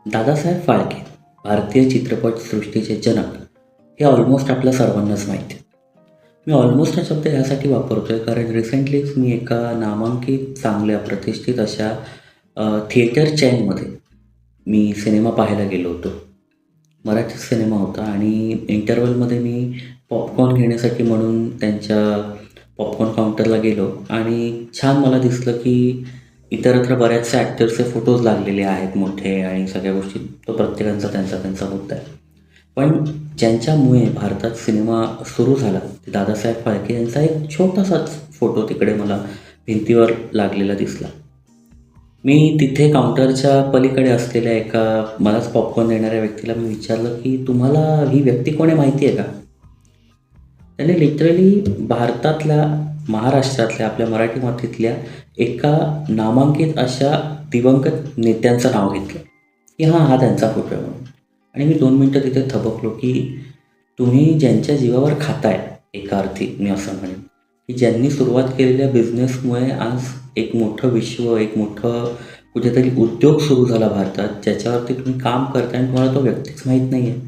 दादासाहेब फाळके भारतीय चित्रपटसृष्टीचे जनक हे ऑलमोस्ट आपल्या सर्वांनाच माहिती आहे. मी ऑलमोस्ट हा शब्द ह्यासाठी वापरतो आहे कारण रिसेंटलीच मी एका नामांकित चांगल्या प्रतिष्ठित अशा थिएटर चेनमध्ये मी सिनेमा पाहायला गेलो होतो. मराठी सिनेमा होता आणि इंटरवलमध्ये मी पॉपकॉर्न घेण्यासाठी म्हणून त्यांच्या पॉपकॉर्न काउंटरला गेलो आणि छान मला दिसलं की इतरत्र बऱ्याचशा ॲक्टर्सचे फोटोज लागलेले आहेत मोठे आणि सगळ्या गोष्टी. तो प्रत्येकाचा त्यांचा त्यांचा मुद्दा आहे. पण ज्यांच्यामुळे भारतात सिनेमा सुरू झाला ते दादासाहेब फाळके यांचा एक छोटासाच फोटो तिकडे मला भिंतीवर लागलेला दिसला. मी तिथे काउंटरच्या पलीकडे असलेल्या एका मलाच पॉपकॉर्न देणाऱ्या व्यक्तीला मी विचारलं की तुम्हाला ही व्यक्ती कोण आहे माहिती आहे का? त्याने लिटरली भारतातल्या, महाराष्ट्रातल्या, आपल्या मराठी मातीतल्या एका नामांकित अशा दिवंगत नेत्यांचं नाव घेतलं की हा त्यांचा फोटो आहे म्हणून. आणि मी 2 मिनटं तिथे थबकलो की तुम्ही ज्यांच्या जीवावर खाताय, एका अर्थी मी असं म्हणेन की ज्यांनी सुरुवात केलेल्या बिझनेसमुळे आज एक मोठं विश्व, एक मोठं कुठेतरी उद्योग सुरू झाला भारतात, ज्याच्यावरती तुम्ही काम करताय आणि तुम्हाला तो व्यक्तीच माहीत नाही आहे.